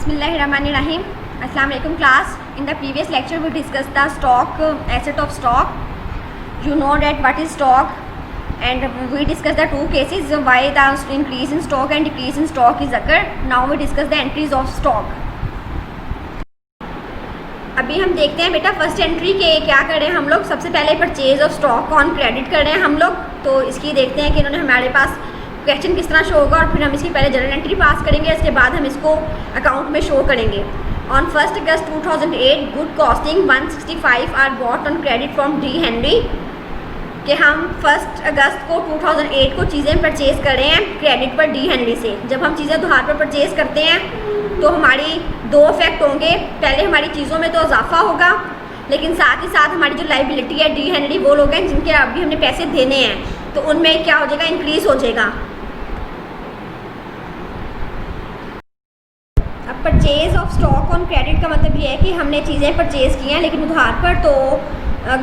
Bismillahirrahmanirrahim. Assalamu alaikum class. In the previous lecture we discussed the stock, asset of stock. You know that what is stock, and we discussed the two cases why the increase in stock and decrease in stock is occur. Now we discuss the entries of stock. अभी हम देखते हैं बेटा first entry के क्या कर रहे हैं हम लोग। सबसे पहले purchase of stock on credit कर रहे हैं हम लोग, तो इसकी देखते हैं कि इन्होंने हमारे पास क्वेश्चन किस तरह शो होगा और फिर हम इसकी पहले जनरल एंट्री पास करेंगे, इसके बाद हम इसको अकाउंट में शो करेंगे। On 1 August 2008 good costing 165 are bought on credit from D Henry, कि हम 1 अगस्त को 2008 को चीज़ें परचेज़ कर रहे हैं क्रेडिट पर डी हेनरी से। जब हम चीज़ें उधार पर परचेज़ करते हैं तो हमारी दो इफेक्ट होंगे। पहले हमारी चीज़ों में तो इजाफा होगा, लेकिन साथ ही साथ हमारी जो लाइबिलिटी है डी हेनरी वो लोग हैं जिनके अभी हमने पैसे देने हैं, तो उनमें क्या हो जाएगा, इंक्रीज़ हो जाएगा। अब purchase of stock on credit का मतलब ये है कि हमने चीज़ें परचेज़ की हैं लेकिन उधार पर, तो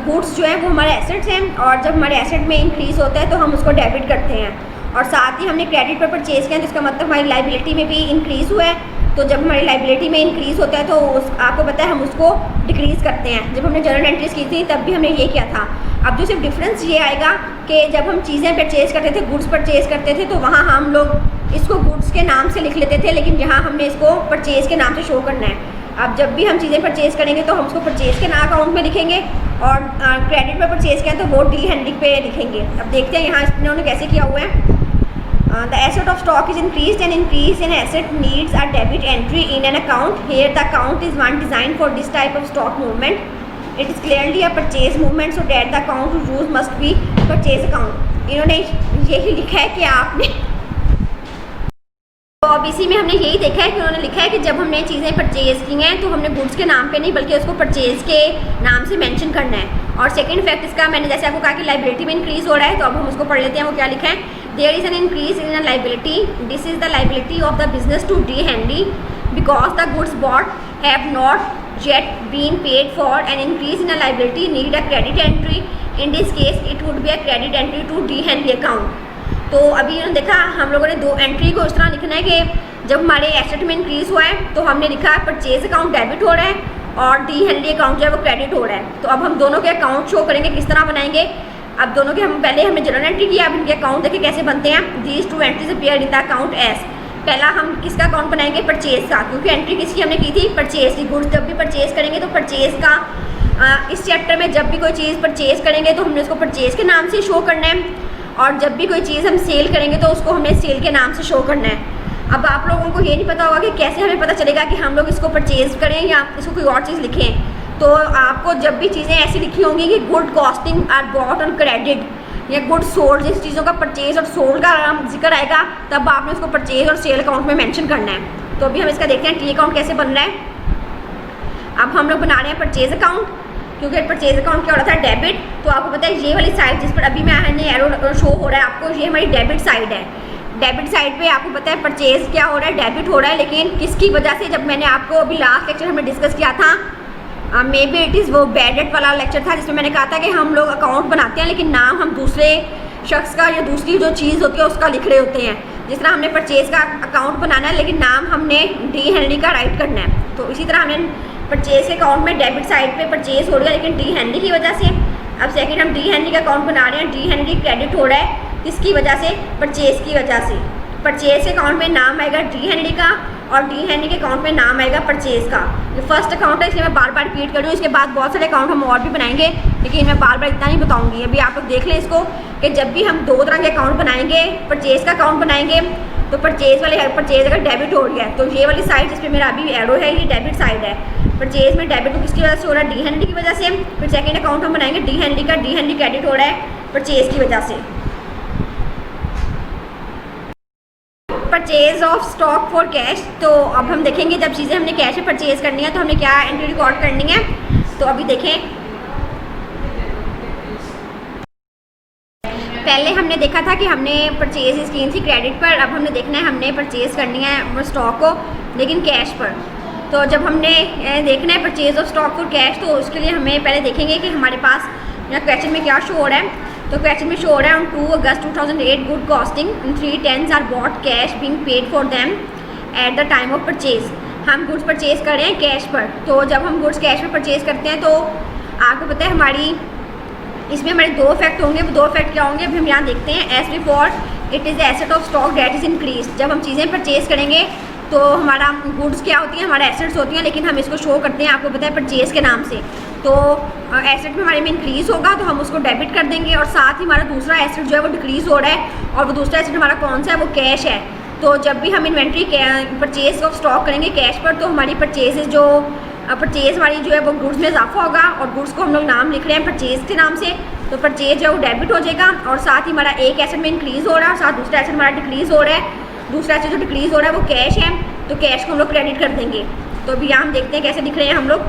गुड्स जो है वो हमारे एसेट्स हैं, और जब हमारे एसेट में इंक्रीज़ होता है तो हम उसको डेबिट करते हैं। और साथ ही हमने क्रेडिट पर परचेज़ किया तो इसका मतलब हमारी लाइबिलिटी में भी इंक्रीज़ हुआ है। तो जब हमारी लाइबिलिटी में इंक्रीज़ होता है तो आपको पता है हम उसको डिक्रीज़ करते हैं। जब हमने जनरल एंट्रीज की थी तब भी हमने ये किया था। अब जो सिर्फ डिफरेंस ये आएगा कि जब हम चीज़ें परचेज़ करते थे, गुड्स परचेज़ करते थे, तो वहाँ हम लोग इसको गुड्स के नाम से लिख लेते थे, लेकिन यहाँ हमने इसको परचेज़ के नाम से शो करना है। अब जब भी हम चीज़ें परचेज़ करेंगे तो हम उसको परचेज़ के नाम अकाउंट में लिखेंगे, और क्रेडिट पर परचेज़ किया तो वो डी हेनरी पे लिखेंगे। अब देखते हैं यहाँ इन्होंने कैसे किया हुआ है। The asset of stock is increased, and increase in asset needs a debit entry in an account. Here the account is one designed for this type of stock movement. It is clearly a purchase movement, so that the account to use must be purchase account. इन्होंने यही लिखा है कि आपने, तो अब इसी में हमने यही देखा है कि उन्होंने लिखा है कि जब हमने चीज़ें परचेज़ की हैं तो हमने गुड्स के नाम पे नहीं बल्कि उसको परचेज़ के नाम से मेंशन करना है। और सेकंड फैक्ट इसका, मैंने जैसे आपको कहा कि लाइबिलिटी में इंक्रीज़ हो रहा है, तो अब हम उसको पढ़ लेते हैं वो क्या लिखा है। There is an increase in a liability, this is the liability of the business to D Henry because the goods bought have not yet been paid for. An increase in a liability need a credit entry, in this case it would be a credit entry to D Henry account. तो अभी उन्होंने देखा हम लोगों ने दो entry को इस तरह लिखना है कि जब हमारे एसेट में इंक्रीज़ हुआ है तो हमने लिखा परचेज अकाउंट डेबिट हो रहा है और डी हेनरी अकाउंट जो है वो क्रेडिट हो रहा है। तो अब हम दोनों के अकाउंट शो करेंगे, किस तरह बनाएंगे। अब दोनों के हमने जनरल एंट्री किया, अब इनके अकाउंट देखे कैसे बनते हैं। These two entries appear in the account S. पहला हम किसका अकाउंट बनाएंगे, परचेज का, क्योंकि एंट्री किसकी हमने की थी, परचेज की। गुड्स जब भी परचेज करेंगे तो परचेज का, इस चैप्टर में जब भी कोई चीज़ परचेज करेंगे तो हमने उसको परचेज के नाम से शो करना है, और जब भी कोई चीज़ हम सेल करेंगे तो उसको हमें सेल के नाम से शो करना है। अब आप लोगों को ये नहीं पता होगा कि कैसे हमें पता चलेगा कि हम लोग इसको परचेज़ करें या इसको कोई और चीज़ लिखें। तो आपको जब भी चीज़ें ऐसी लिखी होंगी कि good costing are bought on credit या गुड सोल्ड, जिस चीज़ों का परचेज और सोल्ड का जिक्र आएगा तब आपने उसको परचेज और सेल अकाउंट में मेंशन करना है। तो अभी हम इसका देखते हैं टी अकाउंट कैसे बन रहा है। अब हम लोग बना रहे हैं परचेज अकाउंट, क्योंकि परचेज अकाउंट क्या हो रहा था, डेबिट। तो आपको पता है ये वाली साइड जिस पर अभी मैंने एरो शो हो रहा है आपको, ये हमारी डेबिट साइड है। डेबिट साइड पे आपको पता है परचेज क्या हो रहा है, डेबिट हो रहा है, लेकिन किसकी वजह से। जब मैंने आपको अभी लास्ट लेक्चर हमने डिस्कस किया था, मे बी इट इज़ वो बैड डेट वाला लेक्चर था, जिसमें मैंने कहा था कि हम लोग अकाउंट बनाते हैं लेकिन नाम हम दूसरे शख्स का या दूसरी जो चीज़ होती है उसका लिख रहे होते हैं। जिस तरह हमने परचेज का अकाउंट बनाना है लेकिन नाम हमने डी हेनरी का राइट करना है, तो इसी तरह हमने परचेज के अकाउंट में डेबिट साइड पे परचेज हो रहा है लेकिन डी हेनरी की वजह से। अब सेकंड हम डी हेनरी का अकाउंट बना रहे हैं, डी हेनरी क्रेडिट हो रहा है किसकी वजह से, परचेज की वजह से। परचेज के अकाउंट में नाम आएगा डी हेनरी का और डी हेनरी के अकाउंट में नाम आएगा परचेज का। जो फर्स्ट अकाउंट है इसलिए मैं बार बार रिपीट कर रही हूँ, इसके बाद बहुत सारे अकाउंट हम और भी बनाएंगे लेकिन मैं बार बार इतना नहीं बताऊँगी। अभी आप लोग देख लें इसको कि जब भी हम दो तरह के अकाउंट बनाएंगे, परचेज का अकाउंट बनाएंगे तो परचेज वाले परचेज अगर डेबिट हो रही है तो ये वाली साइड जिस पर मेरा अभी एरो है ये डेबिट साइड है। परचेज में डेबिट किसकी वजह से हो रहा है, डी हेनरी की वजह से। फिर सेकंड अकाउंट हम बनाएंगे डी हेनरी का, डी हेनरी क्रेडिट हो रहा है परचेज की वजह से। Purchase of stock for cash, तो अब हम देखेंगे जब चीज़ें हमने कैश में परचेज करनी है तो हमने क्या एंट्री रिकॉर्ड करनी है। तो अभी देखें, पहले हमने देखा था कि हमने परचेज स्कीम थी क्रेडिट पर, अब हमने देखना है हमने परचेज़ करनी है स्टॉक को लेकिन कैश पर। तो जब हमने देखना है purchase of stock for cash, तो उसके लिए हमें पहले देखेंगे कि हमारे पास क्वेश्चन में क्या शो हो रहा है। तो क्वेश्चन में शो हो रहा है on 2 August 2008 good costing in 3 10s are bought cash being paid for them at the time of purchase. हम गुड्स परचेज कर रहे हैं कैश पर, तो जब हम गुड्स कैश पर परचेज करते हैं तो आपको पता है हमारी इसमें हमारे दो इफेक्ट होंगे। वो दो इफेक्ट क्या होंगे अभी हम यहाँ देखते हैं। As before it is asset of stock that is increase. जब हम चीज़ें परचेज करेंगे तो हमारा गुड्स क्या होती हैं, हमारे एसेट्स होती हैं, लेकिन हम इसको शो करते हैं आपको पता है परचेज के नाम से। तो एसेट में हमारे में इंक्रीज़ होगा तो हम उसको डेबिट कर देंगे, और साथ ही हमारा दूसरा एसेट जो है वो डिक्रीज़ हो रहा है, और वो दूसरा एसेट हमारा कौन सा है, वो कैश है। तो जब भी हम इन्वेंट्री परचेज ऑफ स्टॉक करेंगे कैश पर, तो हमारी परचेज हमारी जो है वो गुड्स में इजाफा होगा, और गुड्स को हम लोग नाम लिख रहे हैं परचेज के नाम से, तो परचेज जो है वो डेबिट हो जाएगा, और साथ ही हमारा एक एसेट में इंक्रीज़ हो रहा है और साथ दूसरा एसेट हमारा डिक्रीज़ हो रहा है। दूसरा एसेट जो डिक्रीज़ हो रहा है वो कैश है, तो कैश को हम लोग क्रेडिट कर देंगे। तो अभी यहाँ हम देखते हैं कैसे दिख रहे हैं हम लोग।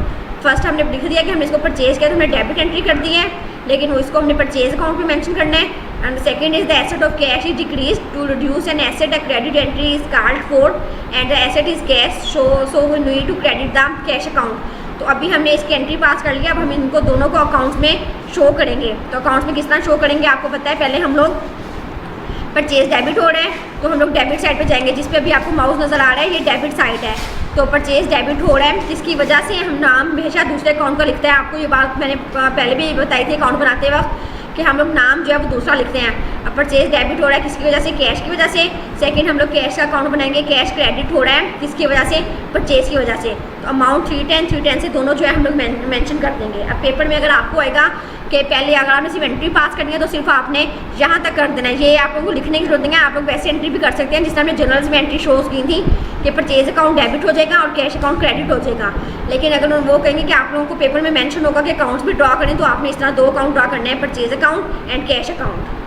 फर्स्ट हमने लिख दिया कि हमने इसको परचेज किया तो हमने डेबिट एंट्री कर दी है, लेकिन वो इसको हमने परचेज अकाउंट में मेंशन करना है। And second is the asset of cash is decrease to reduce an asset, a credit entry is called for and the asset is cash, so we need to credit the cash account. तो अभी हमने इसकी entry पास कर लिया, अब हम इनको दोनों को अकाउंट्स में शो करेंगे। तो अकाउंट्स में किस तरह शो करेंगे आपको पता है। पहले हम लोग परचेज डेबिट हो रहा है तो हम लोग डेबिट साइड पे जाएंगे, जिस पे अभी आपको माउस नज़र आ रहा है, ये डेबिट साइड है। तो परचेज डेबिट हो रहा है, जिसकी वजह से हम नाम हमेशा दूसरे अकाउंट का लिखते हैं। आपको ये बात मैंने पहले भी बताई थी अकाउंट बनाते वक्त कि हम लोग नाम जो है वो दूसरा लिखते हैं। अब परचेज डेबिट हो रहा है किसकी वजह से, कैश की वजह से। सेकंड हम लोग कैश का अकाउंट बनाएंगे, कैश क्रेडिट हो रहा है किसकी वजह से, परचेज की वजह से। तो अमाउंट 310 से दोनों जो है हम लोग मेंशन कर देंगे। अब पेपर में अगर आपको आएगा कि पहले अगर आपने सिर्फ एंट्री पास करनी है तो सिर्फ आपने यहाँ तक कर देना है, ये आप लोगों को लिखने की जरूरत नहीं है। आप लोग वैसे एंट्री भी कर सकते हैं जिस तरह हमने जर्नल्स में एंट्री शोज की थी कि परचेज अकाउंट डेबिट हो जाएगा और कैश अकाउंट क्रेडिट हो जाएगा। लेकिन अगर वो कहेंगे कि आप लोगों को पेपर में मेंशन होगा कि अकाउंट्स भी ड्रॉ करें, तो आपने इस तरह दो अकाउंट ड्रॉ करने हैं, purchase account and cash account.